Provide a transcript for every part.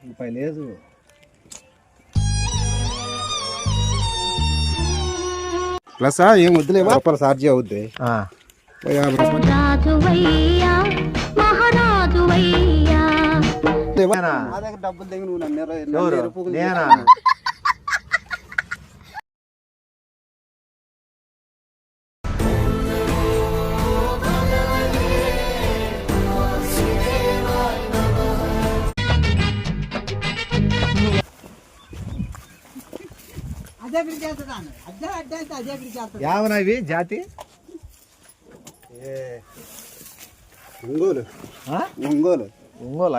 రూపాయి లేదు. ప్లస్ ఏం వద్దులేవా రూపాయలు ఛార్జీ అవుద్ది. మా దగ్గర డబ్బులు దగ్గర నువ్వు నన్ను యావనవి జాతి ఒంగోలు ఒంగోలు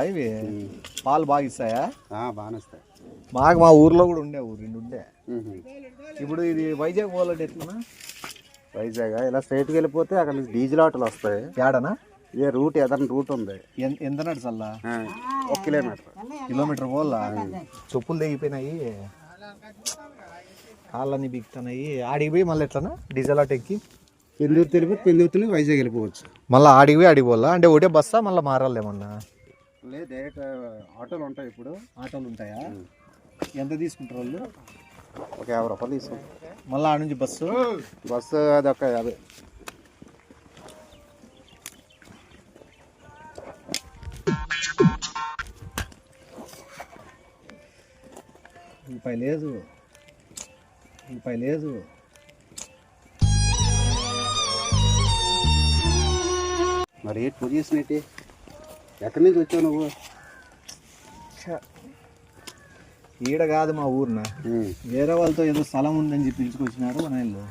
ఇవి పాలు బాగా ఇస్తాయా? బాగానే ఇస్తాయి. మాకు మా ఊర్లో కూడా రెండు ఉండే. ఇప్పుడు ఇది వైజాగ్ పోవాలంటే ఎట్లనా? వైజాగ్ ఇలా స్ట్రైట్కి వెళ్ళిపోతే అక్కడ నుంచి డీజిల్ ఆటోలు వస్తాయి. ఏడనా ఏ రూట్ ఏదైనా రూట్ ఉంది. ఎంత నడుచల్లా? 1 కిలోమీటర్ పోవాలా? చెప్పులు తెగిపోయినాయి, కాళ్ళన్నీ బిగుతున్నాయి. ఆడికి పోయి మళ్ళీ ఎట్లనా డీజిల్ ఆటో ఎక్కి పెందుర్తి వెళ్ళిపోతే పెందుర్తిని వైజాగ్ వెళ్ళిపోవచ్చు. మళ్ళీ ఆడికి పోయి ఆడికి పోవాలా? అంటే ఒకటే బస్సా మళ్ళీ మారాలి ఏమన్నా? లేదు, డైరెక్ట్ ఆటోలు ఉంటాయి. ఇప్పుడు ఆటోలు ఉంటాయా? ఎంత తీసుకుంటారు వాళ్ళు? ఒక 50 రూపాయలు తీసుకుంటారు. మళ్ళీ ఆడ నుంచి బస్సు అది ఒక 50. రూపాయి లేదు. మరి ఏంటి పొజిషన్ ఏంటి? ఎక్కడి నుంచి వచ్చావు నువ్వు? ఈడ కాదు మా ఊరిన, వేరే వాళ్ళతో ఏదో స్థలం ఉందని చెప్పి పిలుచుకొచ్చినారు మన ఇల్లు,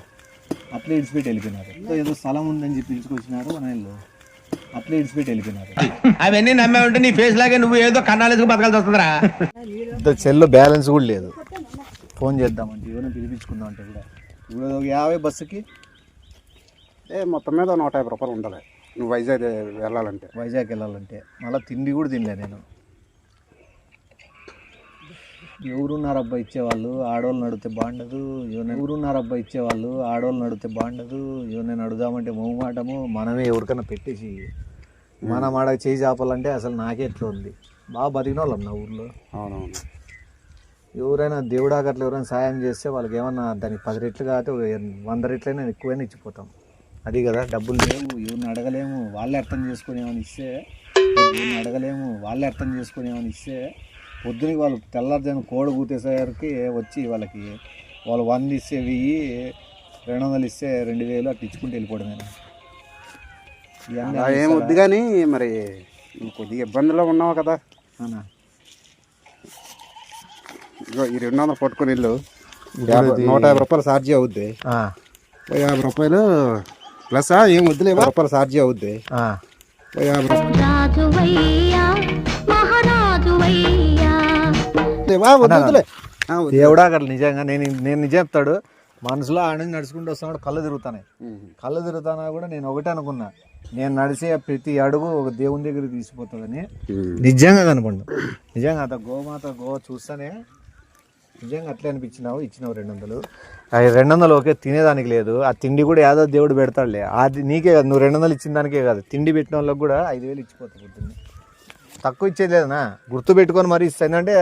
అట్లే ఇడిచిపెట్టి వెళ్ళిపోయినారు. ఏదో స్థలం ఉందని చెప్పి పిలుచుకొచ్చినారు మన ఇల్లు, అట్లే ఇడిచిపెట్టి వెళ్ళిపోయినారు. అవన్నీ నమ్మే ఉంటే నీ ఫేస్ లాగే నువ్వు ఏదో కన్నాలేసుకు బతకాల్సి వస్తుందిరా. సెల్లో బ్యాలెన్స్ కూడా లేదు. ఫోన్ చేద్దామంటే ఎవరైనా పిలిపించుకుందాం అంటే కూడా ఇప్పుడు 50 బస్సుకి మొత్తం మీద 150 రూపాయలు ఉండాలి నువ్వు వైజాగ్ వెళ్ళాలంటే. మళ్ళీ తిండి కూడా తినలే నేను. ఎవరున్నారబ్బా ఇచ్చేవాళ్ళు, ఆడవాళ్ళు నడితే బాగుండదు. ఎవరైనా అడుగుదామంటే మొహమాటము. మనమే ఎవరికైనా పెట్టేసి మనం ఆడ చేయి చేపాలంటే అసలు నాకే ఎట్లా ఉంది. బాగా బతికిన వాళ్ళం నా ఊర్లో. అవునవును. ఎవరైనా దేవుడాకి అట్లా ఎవరైనా సాయం చేస్తే వాళ్ళకి ఏమన్నా దానికి 10 రెట్లు కాకపోతే 100 రెట్లైనా ఎక్కువైనా ఇచ్చిపోతాం. అది కదా, డబ్బులు లేవు, ఎవరిని అడగలేము, వాళ్ళే అర్థం చేసుకుని ఏమైనా ఇస్తే పొద్దునకి వాళ్ళు తెల్లారుజాము కోడ కూతేసరికి వచ్చి వాళ్ళకి వాళ్ళు 100 ఇస్తే 1000, 200 ఇస్తే 2000 అట్లా ఇచ్చుకుంటూ వెళ్ళిపోవడమేనా? ఏం వద్దు కానీ మరి కొద్దిగా ఇబ్బందిలో ఉన్నావు కదా. ఈ 200 పట్టుకుని వెళ్ళు. 150 రూపాయలు ఛార్జీ అవుద్ది. 50 రూపాయలు ప్లస్ ఏం వద్దులేవా రూపాయలు ఛార్జీ అవుద్ది. 50 దేవుడా అట్లా నిజంగా నేను నిజం చెప్తాడు. మనసులో ఆడ నుంచి నడుచుకుంటూ వస్తున్నాడు, కళ్ళు తిరుగుతానా కూడా నేను ఒకటే అనుకున్నా, నేను నడిచే ప్రతి అడుగు ఒక దేవుని దగ్గరికి తీసిపోతుందని. నిజంగా కనపడ్డా. నిజంగా గోమాత చూస్తానే నిజంగా అట్లే అనిపించినావు. ఇచ్చినావు 200. ఆ 200 ఓకే, తినేదానికి లేదు. ఆ తిండి కూడా ఏదో దేవుడు పెడతాడులే. అది నీకే కాదు, నువ్వు 200 ఇచ్చిన దానికే కాదు, తిండి పెట్టిన వాళ్ళకి కూడా 5000 ఇచ్చిపోతావు. పొద్దున్నే తక్కువ ఇచ్చేది లేదనా, గుర్తు పెట్టుకొని మరీ ఇస్తాను. అంటే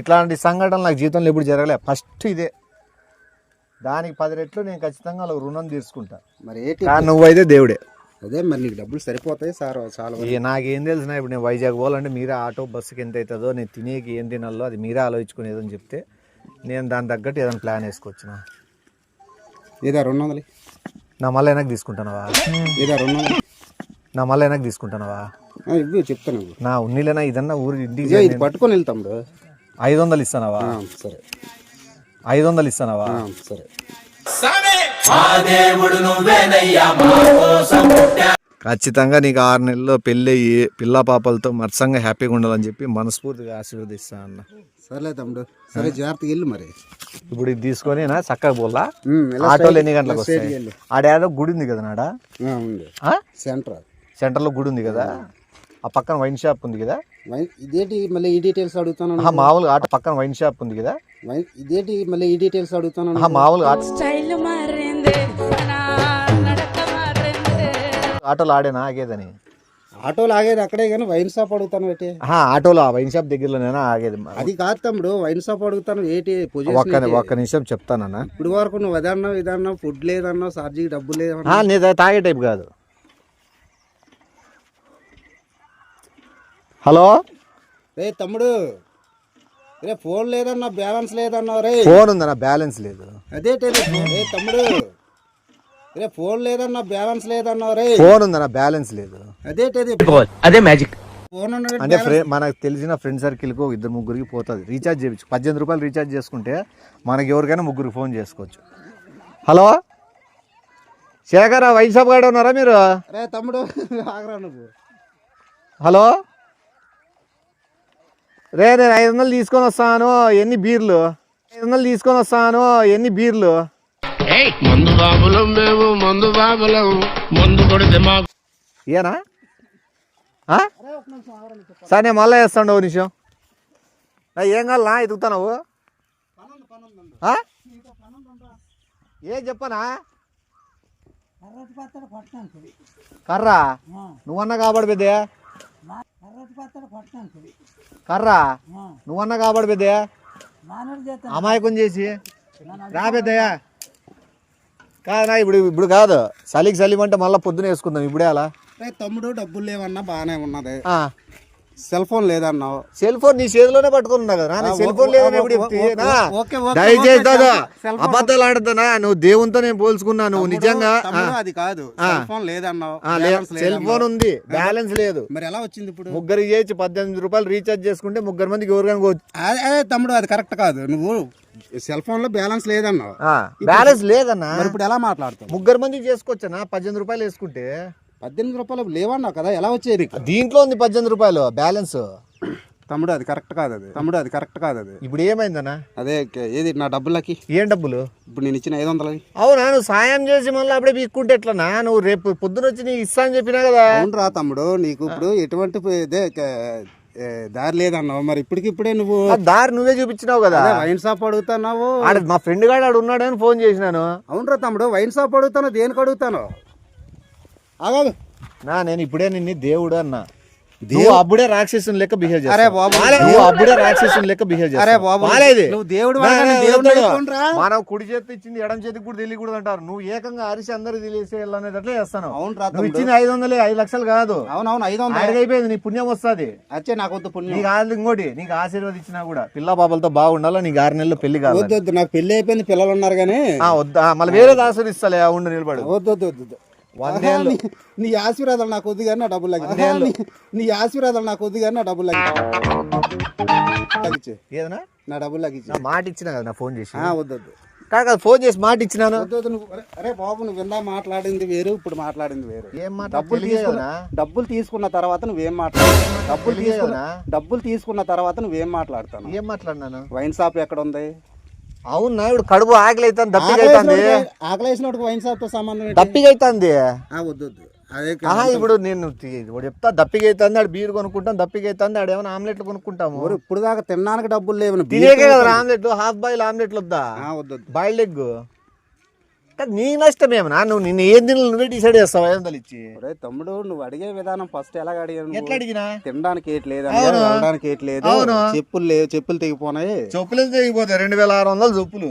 ఇట్లాంటి సంఘటనలు నాకు జీవితంలో ఎప్పుడు జరగలే, ఫస్ట్ ఇదే. దానికి 10 రెట్లు నేను ఖచ్చితంగా వాళ్ళకి రుణం తీసుకుంటా. మరి నువ్వైతే దేవుడే. అదే మరి నీకు డబ్బులు సరిపోతాయి సార్. చాలా నాకేం తెలిసిన, ఇప్పుడు నేను వైజాగ్ పోవాలంటే మీరే ఆటో బస్సుకి ఎంత అవుతుందో, నేను తినేకి ఏం తినాలో అది మీరే ఆలోచించుకునేది అని చెప్తే నేను దాని తగ్గట్టు ఏదైనా ప్లాన్ వేసుకొచ్చిన. ఏదా 200 నా మళ్ళీ వెనక్కి తీసుకుంటానవా? ఇవి చెప్తాను. నా ఉన్నీలేనా ఇదన్నా ఊరి ఇంటికి పట్టుకొని వెళ్తాం. 500 ఇస్తానవా? సరే. 500 ఇస్తానవా? సరే. ఖచ్చితంగా నీకు 6 నెలల్లో పెళ్ళి అయ్యి పిల్ల పాపలతో మత్సంగా హ్యాపీగా ఉండాలని చెప్పి మనస్ఫూర్తిగా ఆశీర్వదిస్తా అన్న. సర్లే తమ్ముడు, సరే జాగ్రత్తగా వెళ్ళు. మరి ఇప్పుడు ఇది తీసుకొని చక్కగా పోలా. ఆటోలు ఎన్ని గంటలకు వస్తాయి? ఆడేదో గుడి ఉంది కదా నాడ, సెంటర్లో గుడి ఉంది కదా, ఆ పక్కన వైన్ షాప్ ఉంది కదా. ఇదేంటి మళ్ళీ ఈ డీటెయిల్స్ అడుగుతాను? మామూలుగా ఆటో పక్కన వైన్ షాప్ ఉంది కదా. ఇదేంటి మళ్ళీ ఈ డీటెయిల్స్ అడుగుతాను? మామూలుగా ఆటోలు ఆడేనా ఆగేదని? ఆటోలు ఆగేది అక్కడే కానీ వైన్ షాప్ అడుగుతాను ఏంటి? ఆటోలో ఆ వైన్ షాప్ దగ్గరలోనేనా ఆగేది? అది కాదు తమ్ముడు, వైన్ షాప్ అడుగుతాను ఏంటి పొజిషన్? ఒక్క నిమిషం చెప్తానన్నా. ఇప్పుడు వరకు నువ్వు అదన్నావు ఇదన్నావు, ఫుడ్ లేదన్నావు, ఛార్జీకి డబ్బులు లేదన్నా. నేను తాగే టైప్ కాదు. హలో రే తమ్ముడు, రే ఫోన్ లేదన్నా, బ్యాలెన్స్ లేదన్నా. రే ఫోన్ ఉందన్నా, బ్యాలెన్స్ లేదు. అదే రే తమ్ముడు, రే ఫోన్ లేదన్నా, బ్యాలెన్స్ లేదన్నా. రే ఫోన్ ఉందన్నా, బ్యాలెన్స్ లేదు. అదే మ్యాజిక్. ఫోన్ అంటే మనకు తెలిసిన ఫ్రెండ్ సర్కిల్కి 2-3 పోతుంది. రీఛార్జ్ చేయించు, 18 రూపాయలు రీఛార్జ్ చేసుకుంటే మనకి ఎవరికైనా 3 ఫోన్ చేసుకోవచ్చు. హలో శేఖర్, వైన్ షాప్ కాడ ఉన్నారా మీరు? రే తమ్ముడు ఆగరా నువ్వు. హలో రే, నేను 500 తీసుకొని వస్తాను, ఎన్ని బీర్లు? 500 తీసుకొని వస్తాను, ఎన్ని బీర్లు? మందు బాబులం మేము, మందు బాబులం, మందు కొడితే మా ఏనా? సరే నేను మళ్ళీ వేస్తాను ఓ నిమిషం. ఏం కావాలనా ఎదుగుతావు? ఏం చెప్పనా? కర్రా నువ్వన్నా కాబడి పెద్దే, కర్రా నువ్వన్నా కాబడి పెద్దే, అమాయకం చేసి రా పెద్దయ్యా. కాదనా ఇప్పుడు కాదు, చలికి చలిమంటే మళ్ళీ పొద్దున వేసుకుందాం, ఇప్పుడే అలా. రే తమ్ముడు, డబ్బులు లేవన్నా బాగానే ఉన్నది, సెల్ ఫోన్ లేదన్నావు. సెల్ ఫోన్ నీ చేతిలోనే పట్టుకుని ఉన్నా కదా, సెల్ ఫోన్ లేదని ఎప్పుడు చెప్తే? దయచేసి అబద్ధాలు ఆడతానా? నువ్వు దేవునితో నేను పోల్చుకున్నా, నువ్వు నిజంగా. అది కాదు, సెల్ ఫోన్ లేదన్నావు. సెల్ ఫోన్ ఉంది, బ్యాలెన్స్ లేదు. మరి ఎలా వచ్చింది ఇప్పుడు? 3 చేసి 18 రూపాయలు రీఛార్జ్ చేసుకుంటే 3 మందికి ఎవరికైనా. అదే తమ్ముడు, అది కరెక్ట్ కాదు. నువ్వు సెల్ ఫోన్ లో బ్యాలెన్స్ లేదన్నావు. బ్యాలెన్స్ లేదన్నా, ఇప్పుడు ఎలా మాట్లాడుతావు? 3 మందికి చేసుకోవచ్చనా? 18 రూపాయలు వేసుకుంటే 18 రూపాయలు లేవన్నావు కదా, ఎలా వచ్చేది? దీంట్లో ఉంది 18 రూపాయలు బ్యాలెన్స్. తమ్ముడు అది కరెక్ట్ కాదు, అది తమ్ముడు అది కరెక్ట్ కాదు. అది ఇప్పుడు ఏమైందన్నా? అదే ఏది నా డబ్బులకి? ఏం డబ్బులు? ఇప్పుడు నేను ఇచ్చిన 500. అవునా, నువ్వు సాయం చేసి మళ్ళీ అప్పుడే పీక్కుంటే ఎట్లనా? నువ్వు రేపు పొద్దున వచ్చి నీకు ఇస్తా అని చెప్పినా కదా. అవును రా తమ్ముడు, నీకు ఇప్పుడు ఎటువంటి దారి లేదన్నావు, మరి ఇప్పటికిప్పుడే నువ్వు దారి నువ్వే చూపించినావు కదా. వైన్ షాప్ అడుగుతున్నావు, మా ఫ్రెండ్ గాడు ఆడు ఉన్నాడని ఫోన్ చేసినాను. అవును రా తమ్ముడు, వైన్ షాప్ అడుగుతాను, దేనికి అడుగుతాను? ఆగాదు నేను ఇప్పుడే నిన్ను దేవుడు అన్నా, నువ్వు అప్పుడే రాక్షసుని లెక్క బిహేవ్ చేస్తావు. అరే బాబు, నువ్వు అప్పుడే రాక్షసుని లెక్క బిహేవ్ చేస్తావు. అరే బాబు, నువ్వు దేవుడు మనం కుడి చేతి ఇచ్చింది ఎడం చేతికి కూడా తెలియకూడదు అంటారు. నువ్వు ఏకంగా అరిసి అందరూ తెలియసేయాలనేటట్లే చేస్తాను. నువ్వు ఇచ్చింది 500, 5 లక్షలు కాదు. అవునవును, 500 అయిపోయింది, నీ పుణ్యం వస్తుంది. వచ్చే నాకు వద్దు పుణ్యం. నీకు కాదు ఇంకోటి, నీకు ఆశీర్వదించినా కూడా పిల్ల బాబులతో బాగుండాలా. నీకు 6 నెలల్లో పెళ్లి కాదు. వద్దు, నాకు పెళ్లి అయిపోయింది, పిల్లలు ఉన్నారు కానీ వద్దా. మళ్ళీ వేరేది ఆశీర్వదిస్తాలే, ఉండి నిలబడు. వద్దు, నీ ఆశీర్వాదాలు నాకు వద్దు కానీ నా డబ్బులు నీ ఆశీర్వాదాలు నాకు వద్దు కానీ నా డబ్బులు ఏదన్నా నా డబ్బులు లాగిచ్చి మాట ఇచ్చినా కదా, నా ఫోన్ చేసి. వద్దు కాక ఫోన్ చేసి మాట ఇచ్చినాను. వద్దు నువ్వు. అరే బాబు, నువ్వు ఇందా మాట్లాడింది వేరు, ఇప్పుడు మాట్లాడింది వేరు. ఏం మాట? డబ్బులు తీసుకున్న తర్వాత నువ్వేం డబ్బులు తీసుకున్న తర్వాత నువ్వేం మాట్లాడతాను? ఏం మాట్లాడినాను? వైన్ షాప్ ఎక్కడ ఉంది? అవునా, ఇప్పుడు కడుపు ఆకలి అవుతుంది, దప్పిగా అవుతుంది. ఆకలేసినప్పుడు వైన్ షాప్ తో సంబంధం దప్పిగా అవుతుంది. వద్దు అదే ఇప్పుడు నేను చెప్తా, దప్పిగా అవుతుంది, ఆడు బీర్ కొనుక్కుంటాం, దప్పిగా అవుతుంది, ఆడు ఏమైనా ఆమ్లెట్లు కొనుక్కుంటాము. ఇప్పుడు దాకా తినడానికి డబ్బులు లేవు, తినేకే కదా ఆమ్లెట్లు, హాఫ్ బాయిల్ ఆమ్లెట్లు వద్దా? వద్దు, బాయిల్డ్ ఎగ్. నీ నష్టం ఏమన్నా? నువ్వు నిన్న ఏం తిన నువ్వే డిసైడ్ చేస్తావు 500 ఇచ్చి. తమ్ముడు, నువ్వు అడిగే విధానం ఫస్ట్ ఎలాగ అడిగాను? ఎట్లా అడిగినా? తినడానికి ఏట్లేదు, చెప్పులు లేవు, చెప్పులు తెగిపోయినాయి. చెప్పులు తెగిపోతాయి 2600 చెప్పులు,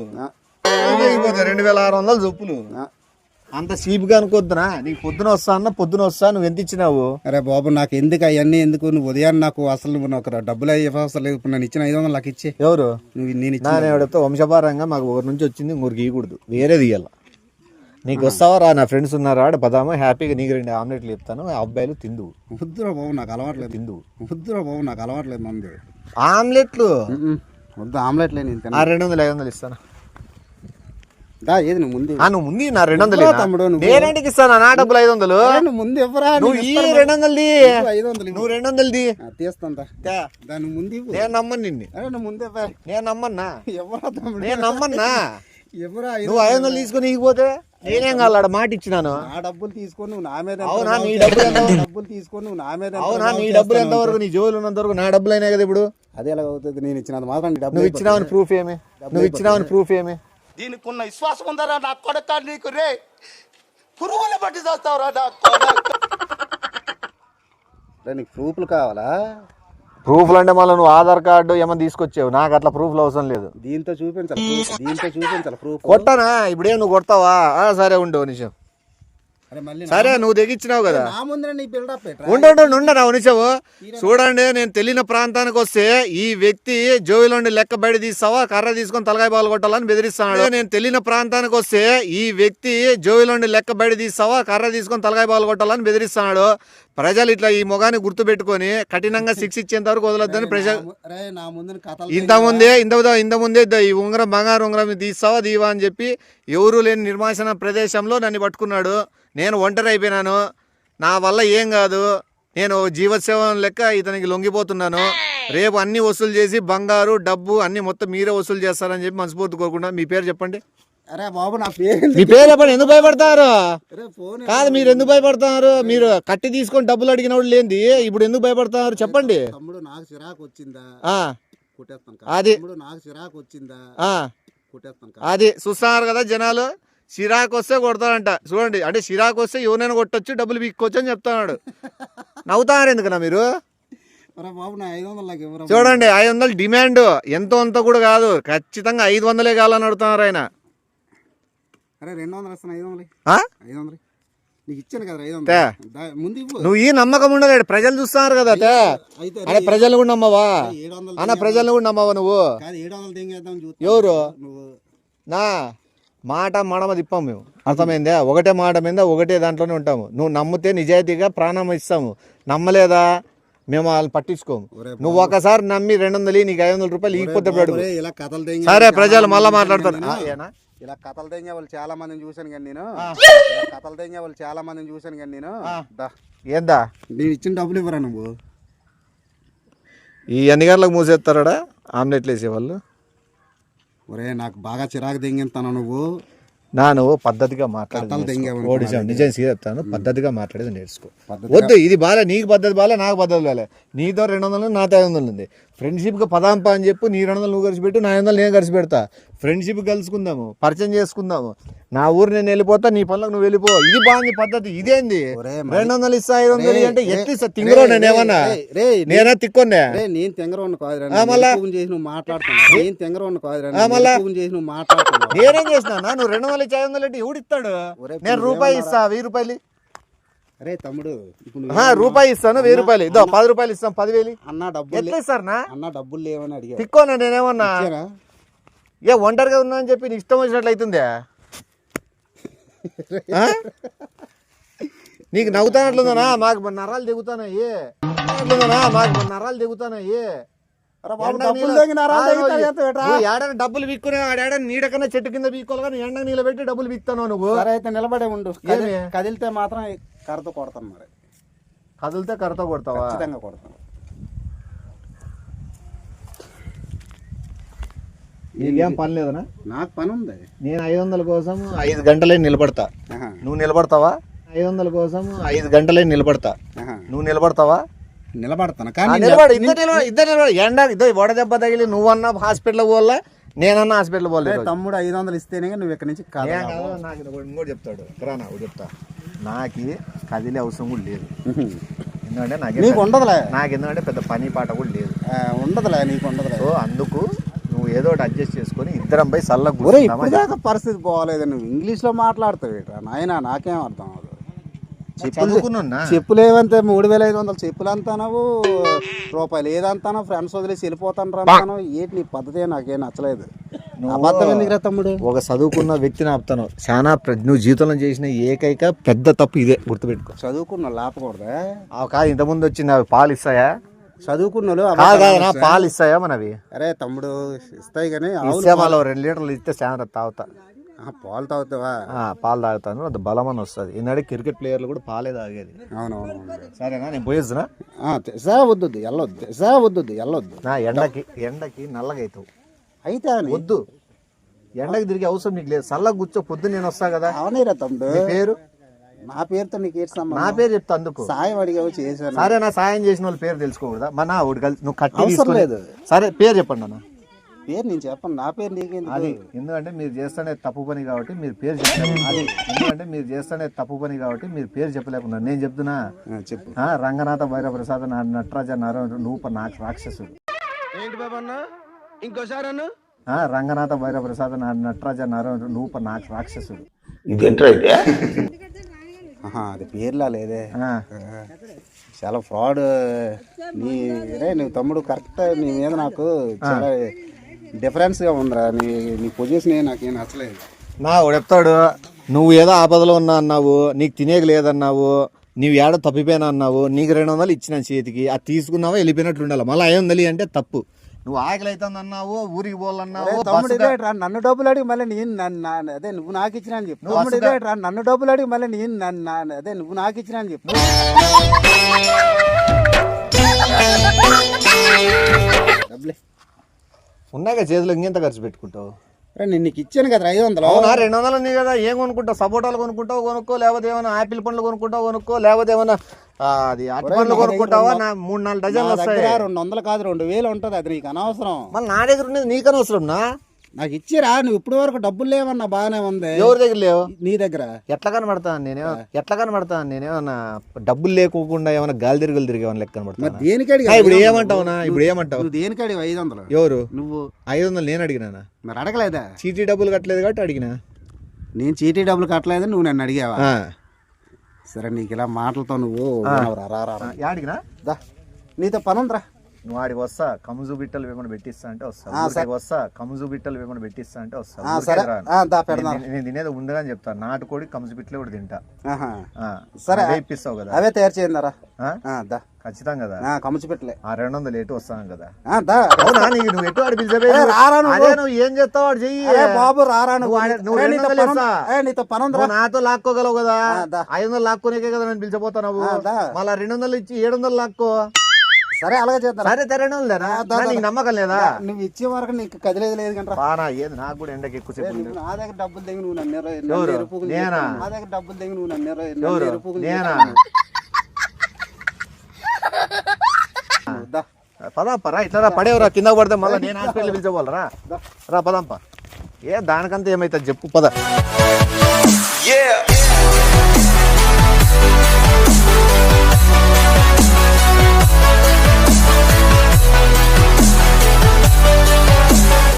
తెగిపోతాయి 2600 చెప్పులు. అంత చీప్గా అనుకోద్దునా? నీకు పొద్దున వస్తా, నువ్వు ఎంత ఇచ్చినావు? అరే బాబు, నాకు ఎందుకు అవన్నీ ఎందుకు? నువ్వు ఉదయాన్ని నాకు అసలు నువ్వు నాకు డబ్బులు అసలు లేదు. ఇప్పుడు నేను ఇచ్చిన 500 నాకు ఇచ్చే. ఎవరు? నేను చెప్తా, వంశపారంగా మాకు ఊరి నుంచి వచ్చింది, ఇంకొకరికి ఇవ్వకూడదు, వేరేది ఇవ్వాలి. నీకు వస్తావా రా? నా ఫ్రెండ్స్ ఉన్నారు, ఆడ పదామా హ్యాపీగా. నీకు 2 ఆమ్లెట్లు చెప్తాను, అబ్బాయిలు తిందు. వద్దురా బాబు, నాకు అలవాట్లేదు. తిందు. వద్దురా బాబు, నాకు అలవాట్లేదు మంది ఆమ్లెట్లు. వద్దు, ఆమ్లెట్లే. నేను 200, 500 ఇస్తాను. ఏది నువ్వు ముందు? నువ్వు ముందు నా 200 తమ్ముడు, నేనేంటికి ఇస్తాను నా డబ్బులు 500? ముందు ఎవరా? నువ్వు ఈ 200 నువ్వు 200 తీస్తా దాని ముందు. నేను నమ్మను నిన్ను. ముందే నేను నమ్మన్నా. ఎవరా తమ్ముడు? నేను నమ్మన్నా. ఎవరా? నువ్వు 500 తీసుకుని ఇగిపోతే నేనేం కాదు, మాట ఇచ్చినాను. ఆ డబ్బులు తీసుకొని నువ్వు నా మీద. అవునా, నీ డబ్బులు తీసుకొని నువ్వు నా మీద. అవునా, నీ డబ్బులు ఎంతవరకు? నీ జోలు ఉన్నంత వరకు నా డబ్బులు అయినాయి కదా. ఇప్పుడు అదే ఎలా అవుతుంది? నేను ఇచ్చినంత మాత్రం నువ్వు ఇచ్చినావని ప్రూఫ్ ఏమి? దీనికి ఉన్న విశ్వాసం ఉందరా నా కొడక? నీకు రే పురుగులు బట్టి చేస్తావురా నా నీకు ప్రూఫ్లు కావాలా? ప్రూఫ్లు అంటే మళ్ళీ నువ్వు ఆధార్ కార్డు ఏమైనా తీసుకొచ్చావు, నాకు అట్లా ప్రూఫ్లు అవసరం లేదు. దీంతో చూపించాలి ప్రూఫ్. కొట్టానా ఇప్పుడేం నువ్వు కొడతావా? సరే ఉండు నిమిషం. అరే మళ్ళీ సరే నువ్వు తెగించినావు కదా, నా ముందర నీ బిల్డప్ ఉండు నిమిషము. చూడండి, నేను తెలియని ప్రాంతానికి వస్తే ఈ వ్యక్తి జోవిలోండి లెక్క బయట తీస్తావా, కర్ర తీసుకొని తలకాయ బాలు కొట్టాలని బెదిరిస్తున్నాడు. నేను తెలియని ప్రాంతానికి వస్తే ఈ వ్యక్తి జోవిలోండి లెక్క బయట తీస్తావా, కర్ర తీసుకొని తలకాయ బాలు కొట్టాలని బెదిరిస్తున్నాడు. ప్రజలు ఇట్లా ఈ మొగాన్ని గుర్తు పెట్టుకొని కఠినంగా శిక్ష ఇచ్చేంత వరకు వదలొద్దని ప్రజలు. ఇంతకుముందే ఈ ఉంగరం, బంగారు ఉంగరం తీస్తావా దీవా అని చెప్పి ఎవరు లేని నిర్మాషణ ప్రదేశంలో నన్ను పట్టుకున్నాడు. నేను ఒంటరి అయిపోయినాను, నా వల్ల ఏం కాదు, నేను జీవసేవం లెక్క ఇతనికి లొంగిపోతున్నాను. రేపు అన్ని వసూలు చేసి బంగారు డబ్బు అన్ని మొత్తం మీరే వసూలు చేస్తారని చెప్పి మనస్ఫూర్తి కోరుకుంటా. మీ పేరు చెప్పండి. అరే బాబు నా పేరు, మీ పేరు చెప్పండి. ఎందుకు భయపడతారు? కాదు, మీరు ఎందుకు భయపడతారు? మీరు కట్టి తీసుకొని డబ్బులు అడిగినప్పుడు లేనిది ఇప్పుడు ఎందుకు భయపడతారు చెప్పండి. తమ్ముడు నాకు చిరాకు వచ్చిందా కొట్టేస్తాను. అది నాకు చిరాకు వచ్చిందా కొట్టేస్తాను. అది చూస్తున్నారు కదా జనాలు, చిరాకు వస్తే కొడతారంట. చూడండి, అంటే చిరాకు వస్తే ఎవరైనా కొట్టొచ్చు, డబ్బులు పీక్కొచ్చు అని చెప్తున్నాడు. నవ్వుతారు ఎందుకన్నా మీరు? చూడండి, 500 డిమాండ్, ఎంతో అంత కూడా కాదు, ఖచ్చితంగా 500 కావాలని అడుగుతున్నారు ఆయన. అరే 200 ఇస్తాను, 500 నీకు ఇచ్చాను కదా 500 ముందు నువ్వు ఈ నమ్మకం ఉండదు, ప్రజలు చూస్తున్నారు కదా. అదే ప్రజలు కూడా నమ్మవా అన్న? ప్రజలు కూడా నమ్మవా నువ్వు? 700 ఎవరు? నా మాట మడమ తిప్పాము మేము, అర్థమైందా? ఒకటే మాట మీద ఒకటే దాంట్లోనే ఉంటాము. నువ్వు నమ్మితే నిజాయితీగా ప్రాణం ఇస్తాము, నమ్మలేదా మేము వాళ్ళని పట్టించుకోము. నువ్వు ఒకసారి నమ్మి 200 నీకు 500 రూపాయలు ఇకపోతే సరే ప్రజలు మళ్ళా మాట్లాడతారు. ఇలా కథలు తెంగే వాళ్ళు చాలా మందిని చూశాను కానీ నేను ఏందా నేను ఇచ్చిన డబ్బులు ఇవ్వరా నువ్వు? ఈ ఎన్ని గంటలకు మూసేస్తారా ఆమ్లెట్లు వేసేవాళ్ళు? ఒరే నాకు బాగా చిరాకు తెంగిస్తాను నువ్వు. నువ్వు పద్ధతిగా మాట్లాడేది నిజం చెప్తాను, పద్ధతిగా మాట్లాడేది నేర్చుకో. వద్దు ఇది బాలే, నీకు పద్ధతి బాలే, నాకు పద్ధతి బాలే. నీతో 200 నాతో 500 ఉంది. ఫ్రెండ్షిప్గా పదాంప అని చెప్పు, నీ 200 నువ్వు ఖర్చు పెట్టు, నా 500 నేను ఖర్చు పెడతా. ఫ్రెండ్షిప్ కలుసుకుందాము, పరిచయం చేసుకుందాము. నా ఊరు నేను వెళ్ళిపోతా, నీ పనులకు నువ్వు వెళ్ళిపో. ఇది బాగుంది పద్ధతి. ఇదేంది 200 ఇస్తా 500 అంటే ఎట్లా ఇస్తా? తింగరో నేనేమన్నా? నేనా తిక్కొన్నా? నేను తెంగరోని కాదు మాట్లాడుతున్నా. నేనేం చేసినా? నువ్వు 200 ఇచ్చి 500 అంటే ఎవడిస్తాడు? నేను రూపాయి ఇస్తా, 1000 రూపాయలు. అరే తమ్ముడు రూపాయి ఇస్తాను, 1000 రూపాయలు. ఇదో 10 రూపాయలు ఇస్తాం, 10,000 అన్న డబ్బులు ఎట్లా ఇస్తారు? అన్న డబ్బులు లేవని అడిగా. తిక్కోనా నేనేమన్నా? ఏ ఒంటరిగా ఉన్నా అని చెప్పి నీ ఇష్టం వచ్చినట్లు అవుతుందా? నీకు నవ్వుతానట్లుందనా? మాకు నరాలు దిగుతానాయి, ఏడైనా డబ్బులు పీక్కునే ఆడేడా నీడకన్నా చెట్టు కింద పీక్కోవాలి కానీ ఎండ నీళ్ళు పెట్టి డబ్బులు పీక్తాను నువ్వు. అయితే నిలబడే ఉండు, కదిలితే మాత్రం కర్రతో కొడతాను. మరి కదిలితే కర్రతో కొడతావా? ఖచ్చితంగా కొడతాను. నీకేం పని లేదనా? నాకు పని ఉంది. నేను 500 కోసం 5 గంటలే నిలబడతా, నువ్వు నిలబడతావా? 500 కోసం 5 గంటలే నిలబడతా, నువ్వు నిలబడతావా? నిలబడతాను. ఇద్దరు ఎండ ఇద్దరు వడ దెబ్బ తగిలి నువ్వన్నా హాస్పిటల్ పోవాలా, నేనన్నా హాస్పిటల్ పోలేదు. తమ్ముడు 500 ఇస్తేనే నువ్వు ఇక్కడి నుంచి నాకు ఇంకోటి చెప్తాడు నాకు చెప్తా. నాకు కదిలే అవసరం కూడా లేదు, ఎందుకంటే నాకు ఉండదులే. నాకు ఎందుకంటే పెద్ద పని పాట కూడా లేదు, ఉండదులే, నీకు ఉండదులే. సో అందుకు నువ్వు ఏదో ఒకటి అడ్జస్ట్ చేసుకొని ఇద్దరం పోయి సల్ల పరిస్థితి పోవాలేదు. నువ్వు ఇంగ్లీష్ లో మాట్లాడతావు నాయన, నాకేం అర్థం అవ్వదు. చెప్పులు ఏమంటే 3500 చెప్పులు అంతావు, రూపాయలు ఏదంతానో ఫ్రెండ్స్ వదిలేసి వెళ్ళిపోతాను అంటాను. ఏంటి నీ పద్ధతి నాకేం నచ్చలేదు. అబద్ధం ఎందుకురా తమ్ముడు? ఒక చదువుకున్న వ్యక్తిని ఆపుతాను చాలా. నువ్వు జీవితంలో చేసిన ఏకైక పెద్ద తప్పు ఇదే, గుర్తుపెట్టుకో. చదువుకున్న లాపకూడదా? కాదు, ఇంతకుముందు వచ్చింది పాలు ఇస్తాయా? చదువుకున్న పాలు ఇస్తాయా మనవి? అరే తమ్ముడు ఇస్తాయి కానీ 2 లీటర్లు ఇస్తే చాలా తాగుతా. పాలు తాగుతావా? పాలు తాగుతాను, అది బలం అని వస్తుంది. ఎందుకంటే క్రికెట్ ప్లేయర్లు కూడా పాలే తాగేది. అవునవును. సరేనా, నేను పోయేస్తున్నా. వద్దు వెళ్ళొద్దు. నా ఎండకి నల్లగా అవుతావు అయితే వద్దు. ఎండకి తిరిగే అవసరం నీకు లేదు, చల్లగా కూర్చో. పొద్దు నేను వస్తా కదా. అవునేరా తమ్ముడు. పేరు? నా పేరుతో నీకు నా పేరు చెప్తా, అందుకు సాయం అడిగావు చేశాను. సరే, నా సాయం చేసిన వాళ్ళ పేరు తెలుసుకోకూడదా? మన నువ్వు కట్టి అవసరం లేదు. సరే పేరు చెప్పండి అన్న. పేరు నేను చెప్పను, నా పేరు నీకేంది? అది ఎందుకంటే మీరు చేస్తానే తప్పు పని కాబట్టి మీరు పేరు చెప్పలేకున్నారు. అది ఎందుకంటే మీరు చేస్తానే తప్పు పని కాబట్టి మీరు పేరు చెప్పలేకున్నారు. నేను చెప్తున్నా, చెప్పు. రంగనాథ భైరవ ప్రసాద్ నటరాజ నూప రాక్షసుడు. ఏంటి బాబు అన్న ఇంకోసారి అన్న రంగనాథ భైరవ ప్రసాద్ నటరాజ నూప రాక్షసుడు. అది పేర్లా లేదే, చాలా ఫ్రాడ్. నీ తమ్ముడు కరెక్ట్, నీ మీద నాకు చాలా డిఫరెన్స్గా ఉందిరా. నీ పొజిషన్ నాకేం నచ్చలేదు. వాడు చెప్తాడు, నువ్వు ఏదో ఆపదలో ఉన్నా అన్నావు, నీకు తినేక లేదన్నావు, నీవు ఏడ తప్పిపోయినా అన్నావు, నీకు 200 ఇచ్చిన చేతికి, అది తీసుకున్నావా వెళ్ళిపోయినట్లు ఉండాలి. మళ్ళీ 500 అంటే తప్పు. నువ్వు ఆకలి అవుతుంది అన్నావు, ఊరికి పోవాలన్నావు. తమ్ముడు ఇదేట్రా నన్ను డబ్బులు అడిగి మళ్ళీ నేను అదే నువ్వు నాకు ఇచ్చినా అని చెప్పు. తమ్ముడు ఇదేట్రా నన్ను డబ్బులు అడిగి మళ్ళీ నేను అదే నువ్వు నాకు ఇచ్చినా అని చెప్పు. డబ్బులే ఉన్నాక చేతిలో ఇంకెంత ఖర్చు పెట్టుకుంటావు? నేను నీకు ఇచ్చాను కదా 500. అవునా, 200 నీ కదా. ఏం కొనుక్కుంటావు? సపోటాలు కొనుక్కుంటావు కొనుక్కో, లేకపోతే ఏమైనా ఆపిల్ పండ్లు కొనుక్కుంటావు కొనుక్కో, లేకపోతే ఏమైనా అది అరటి పండ్లు కొనుక్కుంటావా? 3-4 డజన్లు వస్తాయి. 200 కాదు 2000 ఉంటుంది, అది నీకు అనవసరం. మళ్ళీ నా దగ్గర ఉండేది నీకు అనవసరం. నాకు ఇచ్చిరా, నువ్వు ఇప్పటి వరకు డబ్బులు లేవన్నా బాగానే ఉంది. ఎవరి దగ్గర లేవు? నీ దగ్గర. ఎట్లా కనబడతాను నేనేమన్నా డబ్బులు లేకోకుండా ఏమైనా గాలి తిరిగేమన్నా లెక్క కనబడతా? దేనికి అడిగా? ఇప్పుడు ఏమంటావు? నువ్వు దేనికి అడిగి 500? ఎవరు నువ్వు? 500 నేను అడిగినా? మరి అడగలేదా? చీటీ డబ్బులు కట్టలేదు కాబట్టి అడిగినా. నేను చీటీ డబ్బులు కట్టలేదు, నువ్వు నన్ను అడిగావా? సరే, నీకు ఇలా మాటలతో నువ్వు అడిగినా నీతో పని ఉందిరా. నువ్వు ఆడికి వస్తా, కముజు బిట్టలు ఏమైనా పెట్టిస్తా అంటే వస్తా. కముజు బిట్టలు ఏమైనా పెట్టిస్తా అంటే వస్తా. నేను తినేది ఉండగా చెప్తాను, నాటుకోడి కముజు బిట్టలు కూడా తింటా. సరే, ఇప్పిస్తావు కదా? అవే తయారు చేయండి. ఖచ్చితంగా కదా. కముచి పెట్టలే 200 ఎటు వస్తాను కదా. అవునా, నువ్వు ఎటు ఆడి నువ్వు ఏం చేస్తావు వాడు చెయ్యి బాబు. రారా నీతో పని నాతో లాక్కోగలవు కదా. 500 లాక్కోనికే కదా నేను పిలిచిపోతావు. మళ్ళా 200 ఇచ్చి 700 లాక్కో. సరే, అలాగే చేద్దాం. సరే, 200 నమ్మకం లేదా? నువ్వు ఇచ్చే వరకు నీకు కదిలేదు లేదు కంటే ఏది నాకు కూడా ఎండకి ఎక్కువ. నా దగ్గర డబ్బులు దిగి నువ్వు నన్ను నా దగ్గర డబ్బులు దిగి నువ్వు నన్ను పదాంపరా, ఇట్లా పడేవరా, కింద పడితే మళ్ళీ నేను హాస్పిటల్ పిలిచిపోవాలరా. రా పదాంప. దానికంతా ఏమైతుంది చెప్పు పద.